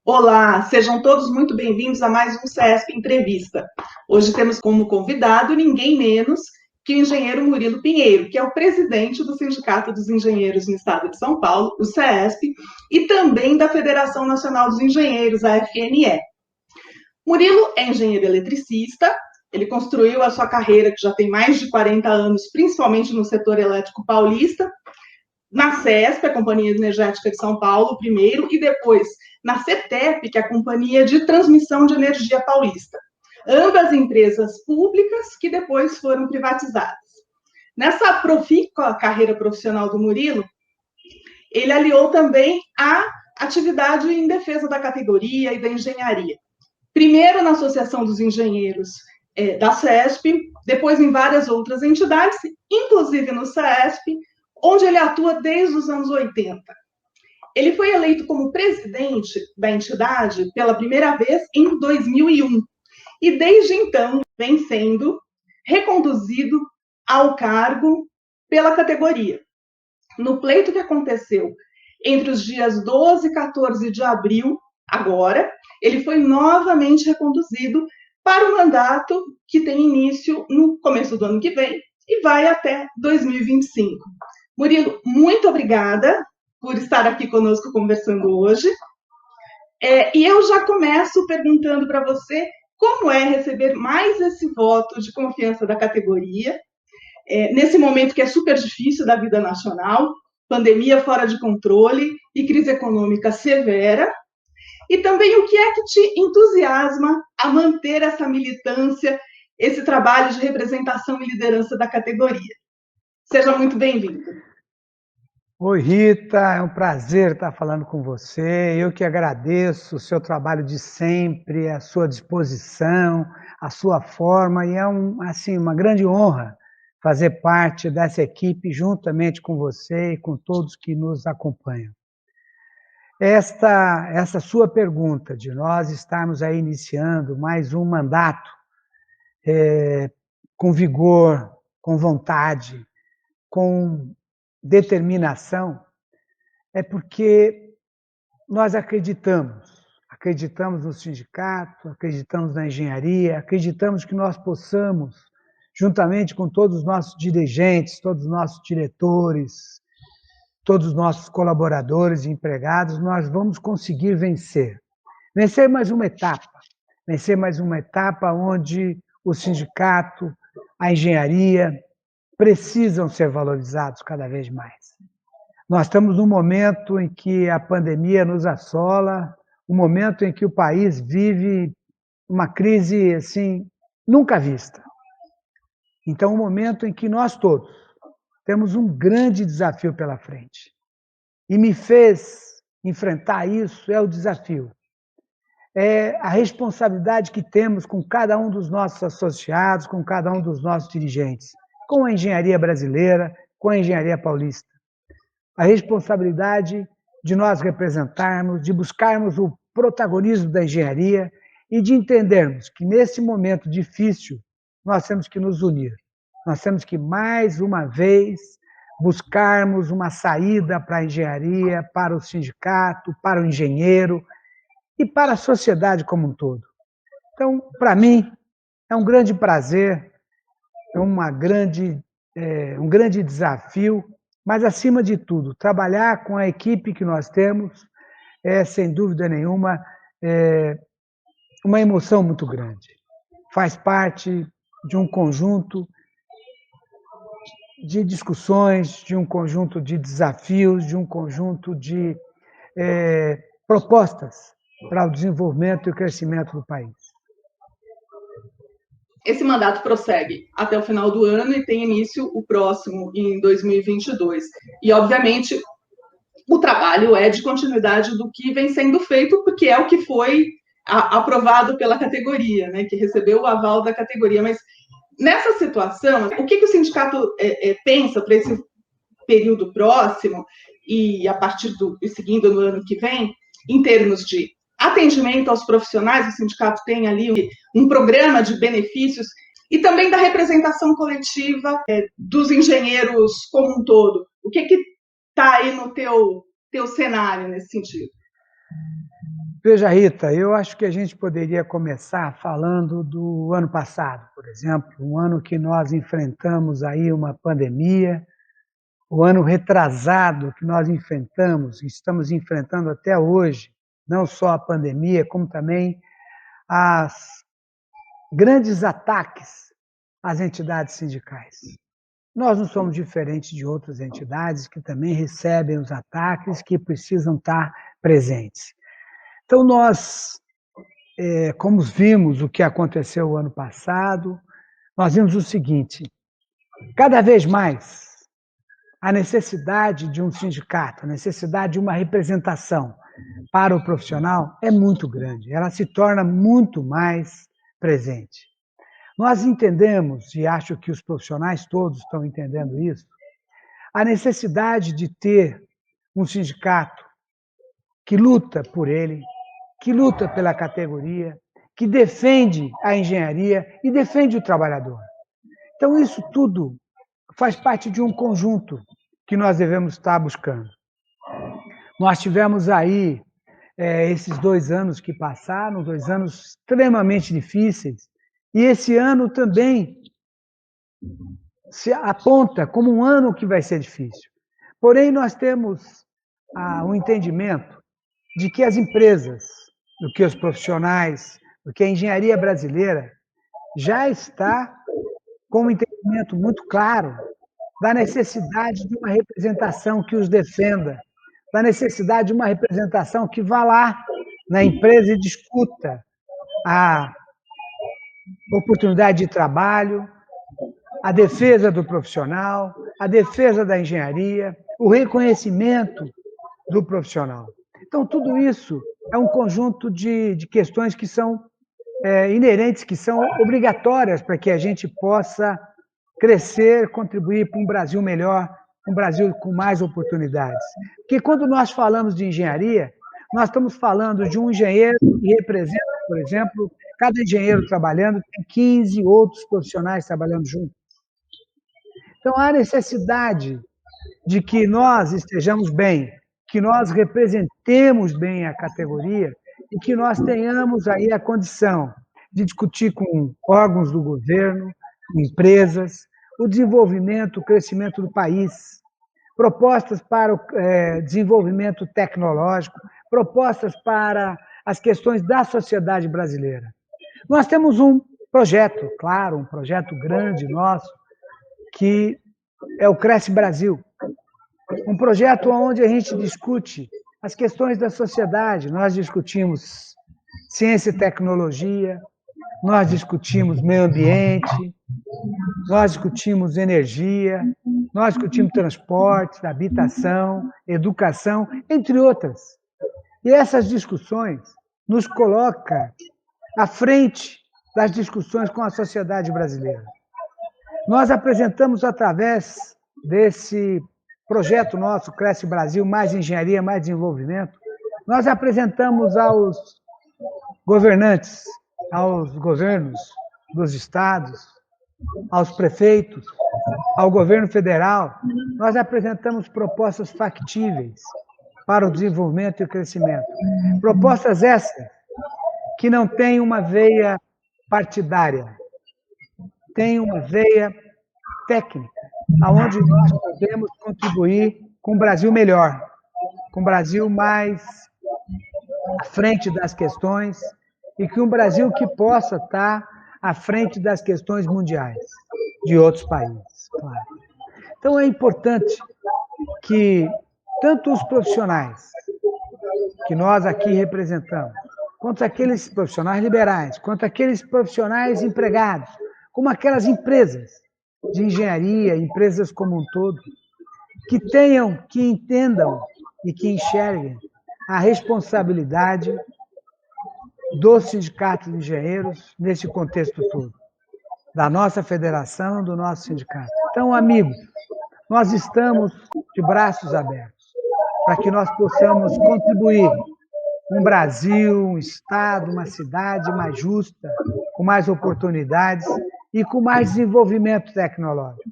Olá, sejam todos muito bem-vindos a mais um CESP Entrevista. Hoje temos como convidado ninguém menos que o engenheiro Murilo Pinheiro, que é o presidente do Sindicato dos Engenheiros no Estado de São Paulo, o CESP, e também da Federação Nacional dos Engenheiros, a FNE. Murilo é engenheiro eletricista, ele construiu a sua carreira, que já tem mais de 40 anos, principalmente no setor elétrico paulista, na CESP, a Companhia Energética de São Paulo, primeiro, e depois na CETEP, que é a Companhia de Transmissão de Energia Paulista. Ambas empresas públicas que depois foram privatizadas. Nessa profícua carreira profissional do Murilo, ele aliou também a atividade em defesa da categoria e da engenharia. Primeiro na Associação dos Engenheiros da CESP, depois em várias outras entidades, inclusive no CESP, onde ele atua desde os anos 80. Ele foi eleito como presidente da entidade pela primeira vez em 2001 e desde então vem sendo reconduzido ao cargo pela categoria. No pleito que aconteceu entre os dias 12 e 14 de abril, agora, ele foi novamente reconduzido para o mandato que tem início no começo do ano que vem e vai até 2025. Murilo, muito obrigada por estar aqui conosco conversando hoje. E eu já começo perguntando para você como é receber mais esse voto de confiança da categoria, nesse momento que é super difícil da vida nacional, pandemia fora de controle e crise econômica severa, e também o que é que te entusiasma a manter essa militância, esse trabalho de representação e liderança da categoria. Seja muito bem-vindo. Oi, Rita, é um prazer estar falando com você. Eu que agradeço o seu trabalho de sempre, a sua disposição, a sua forma, e é uma grande honra fazer parte dessa equipe juntamente com você e com todos que nos acompanham. Essa sua pergunta de nós estarmos aí iniciando mais um mandato com vigor, com vontade, com determinação, é porque nós acreditamos no sindicato, acreditamos na engenharia, acreditamos que nós possamos, juntamente com todos os nossos dirigentes, todos os nossos diretores, todos os nossos colaboradores e empregados, nós vamos conseguir vencer. Vencer mais uma etapa onde o sindicato, a engenharia, precisam ser valorizados cada vez mais. Nós estamos num momento em que a pandemia nos assola, um momento em que o país vive uma crise assim nunca vista. Então, um momento em que nós todos temos um grande desafio pela frente. E me fez enfrentar isso é o desafio. É a responsabilidade que temos com cada um dos nossos associados, com cada um dos nossos dirigentes, com a engenharia brasileira, com a engenharia paulista. A responsabilidade de nós representarmos, de buscarmos o protagonismo da engenharia e de entendermos que, nesse momento difícil, nós temos que nos unir. Nós temos que, mais uma vez, buscarmos uma saída para a engenharia, para o sindicato, para o engenheiro e para a sociedade como um todo. Então, para mim, é um grande prazer, é um grande desafio, mas, acima de tudo, trabalhar com a equipe que nós temos é, sem dúvida nenhuma, uma emoção muito grande. Faz parte de um conjunto de discussões, de um conjunto de desafios, de um conjunto de propostas para o desenvolvimento e o crescimento do país. Esse mandato prossegue até o final do ano e tem início o próximo, em 2022. E, obviamente, o trabalho é de continuidade do que vem sendo feito, porque é o que foi aprovado pela categoria, né, que recebeu o aval da categoria. Mas, nessa situação, o que o sindicato pensa para esse período próximo e a partir e seguindo no ano que vem, em termos de atendimento aos profissionais? O sindicato tem ali um programa de benefícios e também da representação coletiva dos engenheiros como um todo. O que está aí no teu cenário nesse sentido? Veja, Rita, eu acho que a gente poderia começar falando do ano passado, por exemplo, um ano que nós enfrentamos aí uma pandemia, o ano retrasado que nós enfrentamos, e estamos enfrentando até hoje, não só a pandemia, como também as grandes ataques às entidades sindicais. Nós não somos diferentes de outras entidades que também recebem os ataques, que precisam estar presentes. Então, nós, como vimos o que aconteceu o ano passado, nós vimos o seguinte: cada vez mais a necessidade de um sindicato, a necessidade de uma representação para o profissional é muito grande, ela se torna muito mais presente. Nós entendemos, e acho que os profissionais todos estão entendendo isso, a necessidade de ter um sindicato que luta por ele, que luta pela categoria, que defende a engenharia e defende o trabalhador. Então, isso tudo faz parte de um conjunto que nós devemos estar buscando. Nós tivemos aí esses 2 anos que passaram, 2 anos extremamente difíceis, e esse ano também se aponta como um ano que vai ser difícil. Porém, nós temos um entendimento de que as empresas, do que os profissionais, do que a engenharia brasileira já está com um entendimento muito claro da necessidade de uma representação que os defenda, da necessidade de uma representação que vá lá na empresa e discuta a oportunidade de trabalho, a defesa do profissional, a defesa da engenharia, o reconhecimento do profissional. Então, tudo isso é um conjunto de questões que são inerentes, que são obrigatórias para que a gente possa crescer, contribuir para um Brasil melhor, um Brasil com mais oportunidades. Porque quando nós falamos de engenharia, nós estamos falando de um engenheiro que representa, por exemplo, cada engenheiro trabalhando, tem 15 outros profissionais trabalhando juntos. Então, há necessidade de que nós estejamos bem, que nós representemos bem a categoria e que nós tenhamos aí a condição de discutir com órgãos do governo, empresas, o desenvolvimento, o crescimento do país, propostas para o desenvolvimento tecnológico, propostas para as questões da sociedade brasileira. Nós temos um projeto, claro, um projeto grande nosso, que é o Cresce Brasil. Um projeto onde a gente discute as questões da sociedade. Nós discutimos ciência e tecnologia, nós discutimos meio ambiente, nós discutimos energia, nós discutimos transporte, habitação, educação, entre outras. E essas discussões nos colocam à frente das discussões com a sociedade brasileira. Nós apresentamos, através desse projeto nosso, Cresce Brasil, mais engenharia, mais desenvolvimento, nós apresentamos aos governantes, aos governos dos estados, aos prefeitos, ao governo federal, nós apresentamos propostas factíveis para o desenvolvimento e o crescimento. Propostas essas que não têm uma veia partidária, têm uma veia técnica, aonde nós podemos contribuir com um Brasil melhor, com um Brasil mais à frente das questões e que um Brasil que possa estar à frente das questões mundiais de outros países, claro. Então, é importante que tanto os profissionais que nós aqui representamos, quanto aqueles profissionais liberais, quanto aqueles profissionais empregados, como aquelas empresas de engenharia, empresas como um todo, que tenham, que entendam e que enxerguem a responsabilidade dos sindicatos de engenheiros nesse contexto todo, da nossa federação, do nosso sindicato. Então, amigos, nós estamos de braços abertos para que nós possamos contribuir com um Brasil, um estado, uma cidade mais justa, com mais oportunidades e com mais desenvolvimento tecnológico.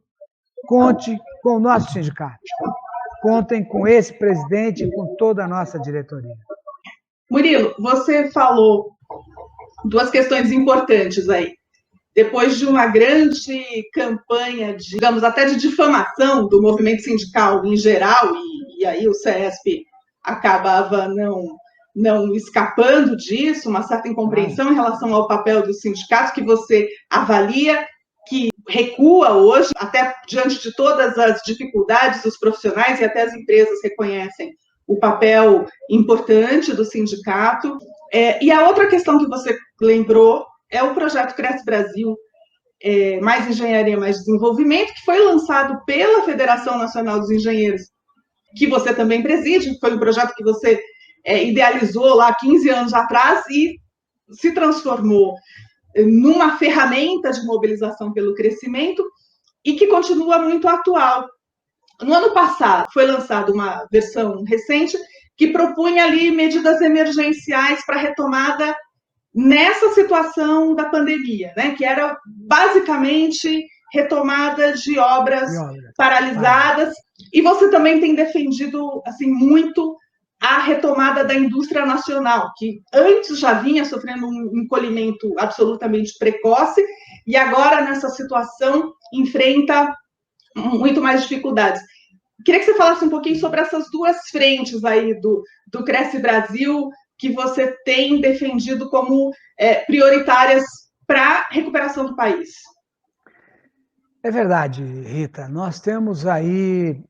Conte com o nosso sindicato. Contem com esse presidente e com toda a nossa diretoria. Murilo, você falou duas questões importantes aí. Depois de uma grande campanha, digamos, até de difamação do movimento sindical em geral, e aí o CESP acabava não escapando disso, uma certa incompreensão em relação ao papel dos sindicatos, que você avalia que recua hoje, até diante de todas as dificuldades dos profissionais, e até as empresas reconhecem o papel importante do sindicato. E a outra questão que você lembrou é o projeto Cresce Brasil, Mais Engenharia, Mais Desenvolvimento, que foi lançado pela Federação Nacional dos Engenheiros, que você também preside, foi um projeto que você idealizou lá 15 anos atrás e se transformou numa ferramenta de mobilização pelo crescimento e que continua muito atual. No ano passado, foi lançada uma versão recente que propunha ali medidas emergenciais para retomada nessa situação da pandemia, né? Que era basicamente retomada de obras paralisadas. E você também tem defendido assim muito a retomada da indústria nacional, que antes já vinha sofrendo um encolhimento absolutamente precoce e agora nessa situação enfrenta muito mais dificuldades. Queria que você falasse um pouquinho sobre essas duas frentes aí do Cresce Brasil, que você tem defendido como prioritárias para a recuperação do país. É verdade, Rita. Nós temos aí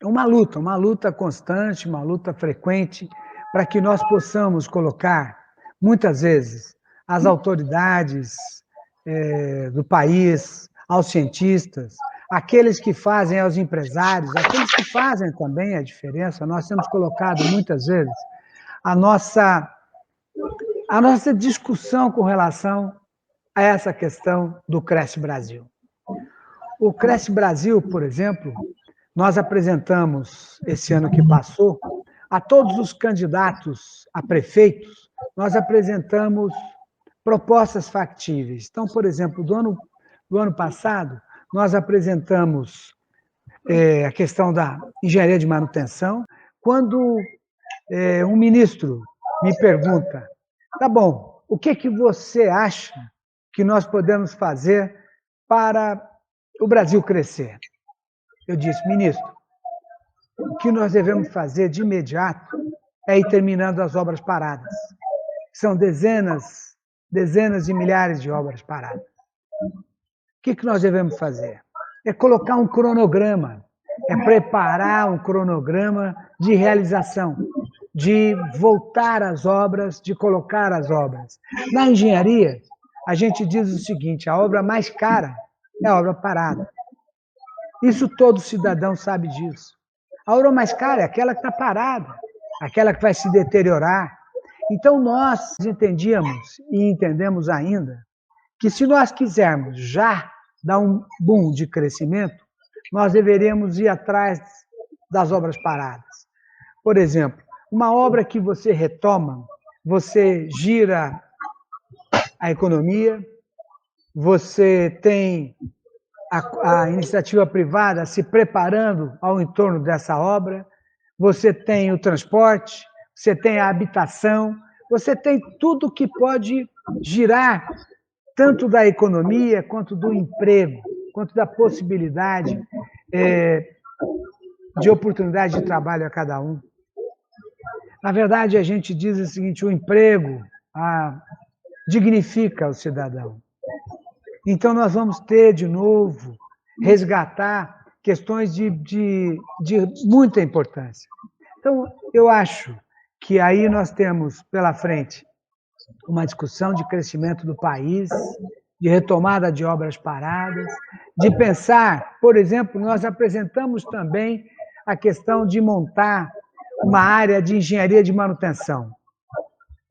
uma luta constante, uma luta frequente, para que nós possamos colocar, muitas vezes, as autoridades do país, aos cientistas, aqueles que fazem aos empresários, aqueles que fazem também a diferença. Nós temos colocado, muitas vezes, a nossa discussão com relação a essa questão do Cresce Brasil. O Cresce Brasil, por exemplo, nós apresentamos, esse ano que passou, a todos os candidatos a prefeitos, nós apresentamos propostas factíveis. Então, por exemplo, do ano passado, nós apresentamos a questão da engenharia de manutenção. Quando um ministro me pergunta, tá bom, o que você acha que nós podemos fazer para o Brasil crescer? Eu disse, ministro, o que nós devemos fazer de imediato é ir terminando as obras paradas. São dezenas de milhares de obras paradas. O que nós devemos fazer? É colocar um cronograma, é preparar um cronograma de realização, de voltar às obras, de colocar as obras. Na engenharia, a gente diz o seguinte, a obra mais cara é a obra parada. Isso todo cidadão sabe disso. A obra mais cara é aquela que está parada, aquela que vai se deteriorar. Então, nós entendíamos e entendemos ainda que se nós quisermos já dar um boom de crescimento, nós deveríamos ir atrás das obras paradas. Por exemplo, uma obra que você retoma, você gira a economia, você tem a iniciativa privada se preparando ao entorno dessa obra, você tem o transporte, você tem a habitação, você tem tudo que pode girar, tanto da economia, quanto do emprego, quanto da possibilidade de oportunidade de trabalho a cada um. Na verdade, a gente diz o seguinte, o emprego dignifica o cidadão. Então, nós vamos ter, de novo, resgatar questões de muita importância. Então, eu acho que aí nós temos pela frente uma discussão de crescimento do país, de retomada de obras paradas, de pensar, por exemplo, nós apresentamos também a questão de montar uma área de engenharia de manutenção.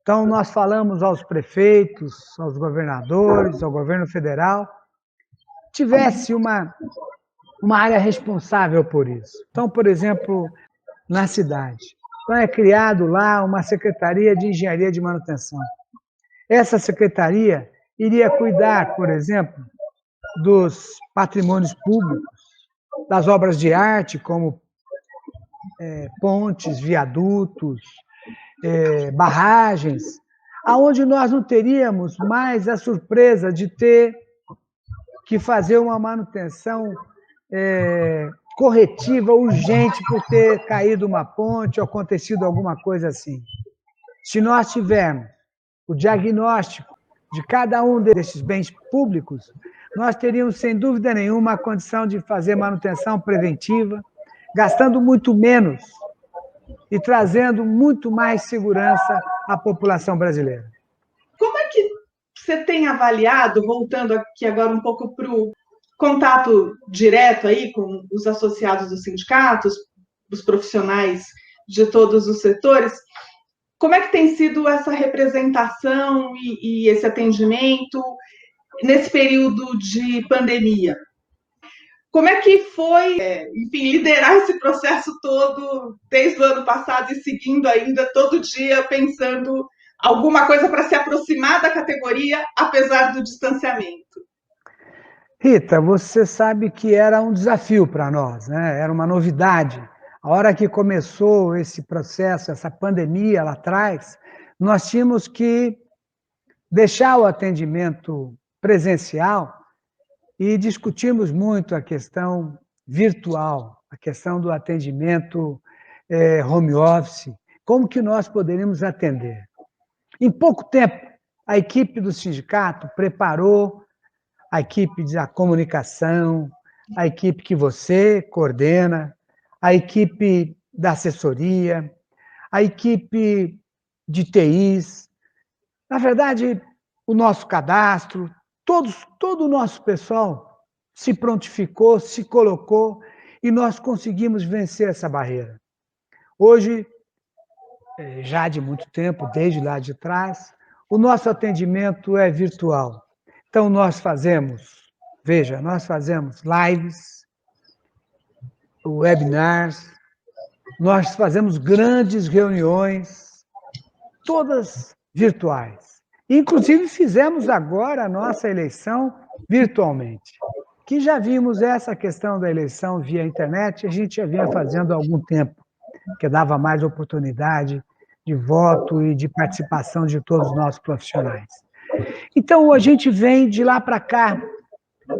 Então, nós falamos aos prefeitos, aos governadores, ao governo federal, tivesse uma área responsável por isso. Então, por exemplo, na cidade, então é criado lá uma Secretaria de Engenharia de Manutenção. Essa secretaria iria cuidar, por exemplo, dos patrimônios públicos, das obras de arte, como pontes, viadutos, barragens, aonde nós não teríamos mais a surpresa de ter que fazer uma manutenção corretiva, urgente, por ter caído uma ponte ou acontecido alguma coisa assim. Se nós tivermos o diagnóstico de cada um desses bens públicos, nós teríamos, sem dúvida nenhuma, a condição de fazer manutenção preventiva, gastando muito menos e trazendo muito mais segurança à população brasileira. Como é que você tem avaliado, voltando aqui agora um pouco para o contato direto aí com os associados dos sindicatos, os profissionais de todos os setores, como é que tem sido essa representação e esse atendimento nesse período de pandemia? Como é que foi, enfim, liderar esse processo todo desde o ano passado e seguindo ainda todo dia pensando alguma coisa para se aproximar da categoria, apesar do distanciamento? Rita, você sabe que era um desafio para nós, né? Era uma novidade. A hora que começou esse processo, essa pandemia lá atrás, nós tínhamos que deixar o atendimento presencial e discutimos muito a questão virtual, a questão do atendimento home office, como que nós poderíamos atender. Em pouco tempo, a equipe do sindicato preparou a equipe da comunicação, a equipe que você coordena, a equipe da assessoria, a equipe de TIs, na verdade, o nosso cadastro, todo o nosso pessoal se prontificou, se colocou e nós conseguimos vencer essa barreira. Hoje, já de muito tempo, desde lá de trás, o nosso atendimento é virtual. Então, nós fazemos lives, webinars, nós fazemos grandes reuniões, todas virtuais. Inclusive, fizemos agora a nossa eleição virtualmente, que já vimos essa questão da eleição via internet, a gente já vinha fazendo há algum tempo, que dava mais oportunidade de voto e de participação de todos os nossos profissionais. Então, a gente vem de lá para cá,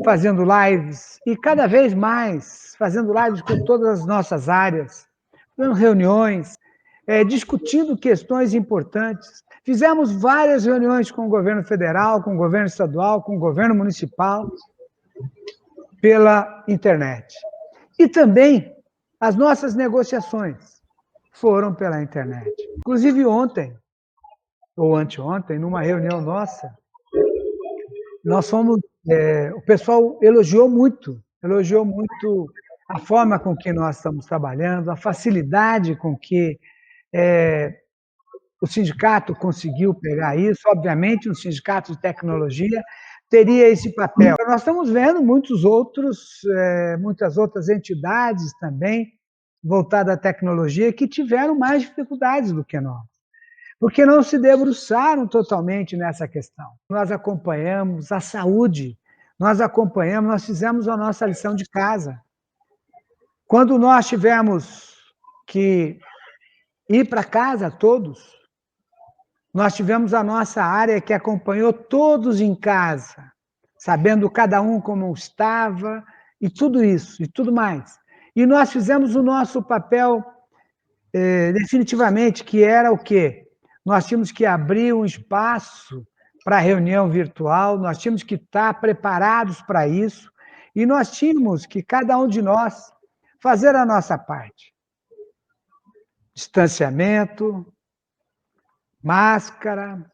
fazendo lives, e cada vez mais fazendo lives com todas as nossas áreas, fazendo reuniões, discutindo questões importantes. Fizemos várias reuniões com o governo federal, com o governo estadual, com o governo municipal, pela internet. E também as nossas negociações foram pela internet. Inclusive ontem, ou anteontem, numa reunião nossa, nós fomos, o pessoal elogiou muito a forma com que nós estamos trabalhando, a facilidade com que o sindicato conseguiu pegar isso. Obviamente, um sindicato de tecnologia teria esse papel. Nós estamos vendo muitas outras entidades também voltadas à tecnologia que tiveram mais dificuldades do que nós, porque não se debruçaram totalmente nessa questão. Nós acompanhamos a saúde, nós fizemos a nossa lição de casa. Quando nós tivemos que ir para casa todos, nós tivemos a nossa área que acompanhou todos em casa, sabendo cada um como estava, e tudo isso, e tudo mais. E nós fizemos o nosso papel definitivamente, que era o quê? Nós tínhamos que abrir um espaço para reunião virtual, nós tínhamos que estar preparados para isso, e nós tínhamos que, cada um de nós, fazer a nossa parte. Distanciamento, máscara,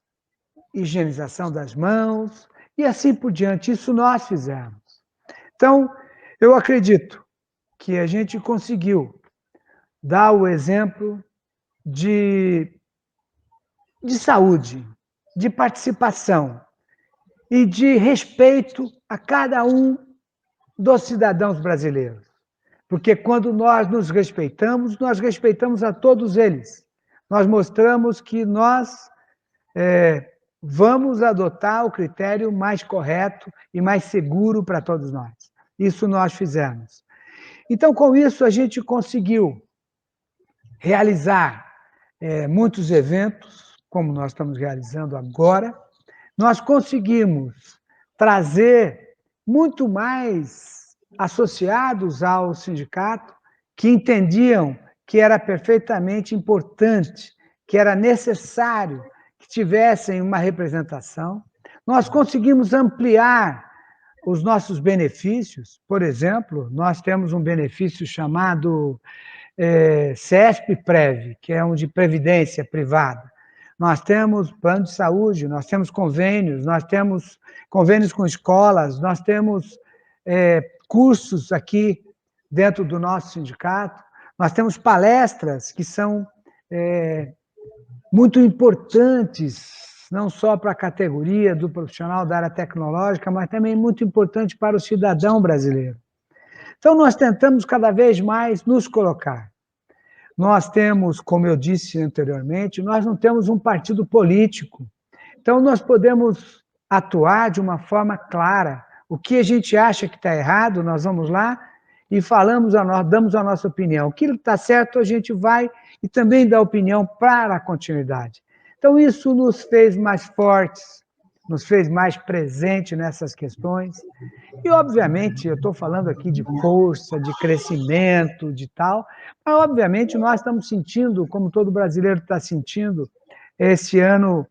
higienização das mãos, e assim por diante. Isso nós fizemos. Então, eu acredito que a gente conseguiu dar o exemplo de saúde, de participação e de respeito a cada um dos cidadãos brasileiros. Porque quando nós nos respeitamos, nós respeitamos a todos eles. Nós mostramos que nós vamos adotar o critério mais correto e mais seguro para todos nós. Isso nós fizemos. Então, com isso, a gente conseguiu realizar muitos eventos, como nós estamos realizando agora, nós conseguimos trazer muito mais associados ao sindicato que entendiam que era perfeitamente importante, que era necessário que tivessem uma representação. Nós conseguimos ampliar os nossos benefícios. Por exemplo, nós temos um benefício chamado CESP-Prev, que é um de previdência privada. Nós temos plano de saúde, nós temos convênios com escolas, nós temos cursos aqui dentro do nosso sindicato, nós temos palestras que são muito importantes, não só para a categoria do profissional da área tecnológica, mas também muito importante para o cidadão brasileiro. Então, nós tentamos cada vez mais nos colocar. Nós temos, como eu disse anteriormente, nós não temos um partido político. Então, nós podemos atuar de uma forma clara. O que a gente acha que está errado, nós vamos lá e damos a nossa opinião. O que está certo, a gente vai e também dá opinião para a continuidade. Então, isso nos fez mais fortes, nos fez mais presentes nessas questões. E, obviamente, eu estou falando aqui de força, de crescimento, de tal, mas, obviamente, nós estamos sentindo, como todo brasileiro está sentindo, esse ano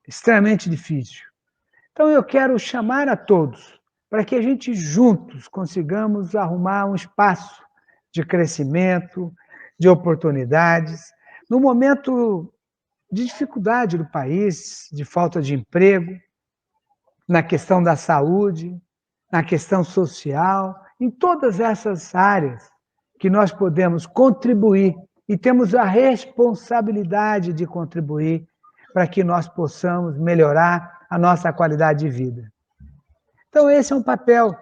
extremamente difícil. Então, eu quero chamar a todos para que a gente juntos consigamos arrumar um espaço de crescimento, de oportunidades, no momento de dificuldade do país, de falta de emprego, na questão da saúde, na questão social, em todas essas áreas que nós podemos contribuir e temos a responsabilidade de contribuir para que nós possamos melhorar a nossa qualidade de vida. Então, esse é um papel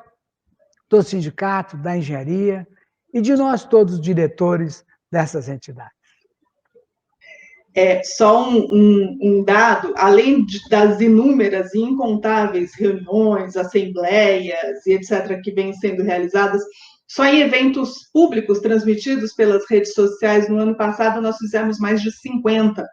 do sindicato, da engenharia e de nós todos, diretores dessas entidades. Só um dado, além das inúmeras e incontáveis reuniões, assembleias e etc., que vêm sendo realizadas, só em eventos públicos transmitidos pelas redes sociais no ano passado, nós fizemos mais de 50,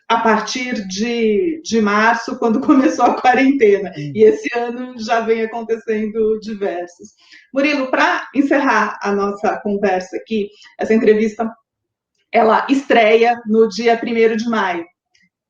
a partir de março, quando começou a quarentena. E esse ano já vem acontecendo diversos. Murilo, para encerrar a nossa conversa aqui, essa entrevista ela estreia no dia 1º de maio,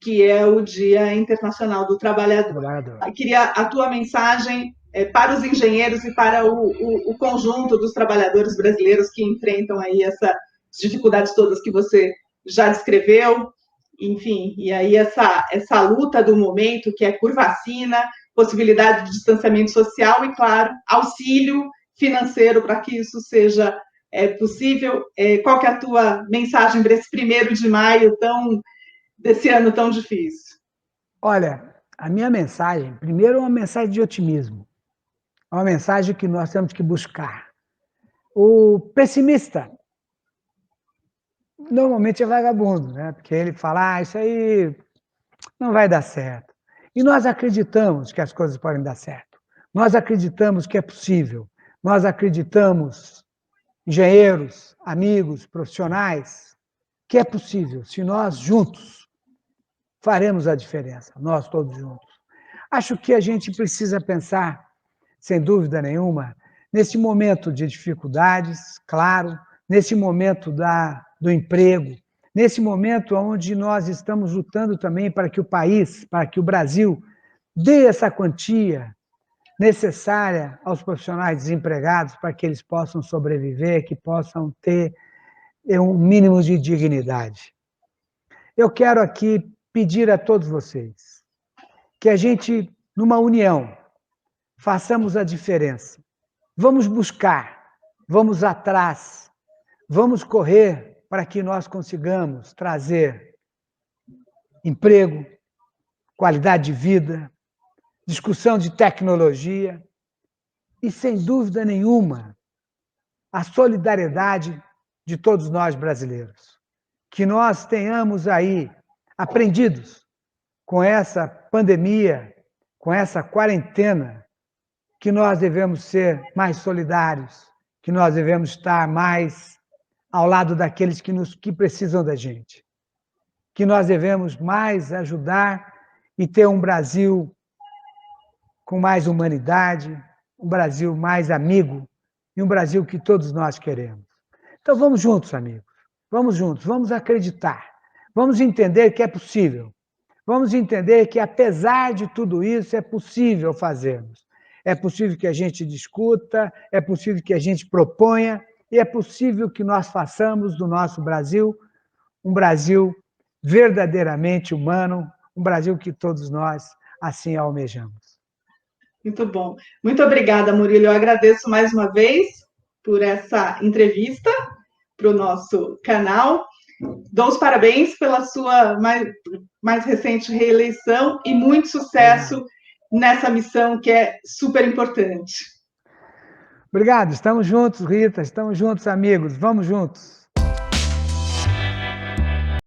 que é o Dia Internacional do Trabalhador. Eu queria a tua mensagem para os engenheiros e para o conjunto dos trabalhadores brasileiros que enfrentam aí essas dificuldades todas que você já descreveu, enfim, e aí essa luta do momento, que é por vacina, possibilidade de distanciamento social e, claro, auxílio financeiro para que isso seja possível. Qual que é a tua mensagem para esse 1º de maio desse ano tão difícil? Olha, a minha mensagem, primeiro, é uma mensagem de otimismo. É uma mensagem que nós temos que buscar. O pessimista normalmente é vagabundo, né? Porque ele fala, isso aí não vai dar certo. E nós acreditamos que as coisas podem dar certo. Nós acreditamos que é possível. Nós acreditamos, engenheiros, amigos, profissionais, que é possível, se nós juntos faremos a diferença, nós todos juntos. Acho que a gente precisa pensar, sem dúvida nenhuma, nesse momento de dificuldades, claro, nesse momento do emprego, nesse momento onde nós estamos lutando também para que o país, para que o Brasil dê essa quantia necessária aos profissionais desempregados para que eles possam sobreviver, que possam ter um mínimo de dignidade. Eu quero aqui pedir a todos vocês que a gente, numa união, façamos a diferença. Vamos buscar, vamos atrás, vamos correr para que nós consigamos trazer emprego, qualidade de vida, discussão de tecnologia e, sem dúvida nenhuma, a solidariedade de todos nós brasileiros. Que nós tenhamos aí aprendidos com essa pandemia, com essa quarentena, que nós devemos ser mais solidários, que nós devemos estar mais ao lado daqueles que precisam da gente. que nós devemos mais ajudar e ter um Brasil com mais humanidade, um Brasil mais amigo e um Brasil que todos nós queremos. Então vamos juntos, amigos. Vamos juntos, vamos acreditar. Vamos entender que é possível. Vamos entender que, apesar de tudo isso, é possível fazermos. É possível que a gente discuta, é possível que a gente proponha e é possível que nós façamos do nosso Brasil um Brasil verdadeiramente humano, um Brasil que todos nós assim almejamos. Muito bom. Muito obrigada, Murilo. Eu agradeço mais uma vez por essa entrevista para o nosso canal. Dou os parabéns pela sua mais recente reeleição e muito sucesso nessa missão que é super importante. Obrigado. Estamos juntos, Rita. Estamos juntos, amigos. Vamos juntos.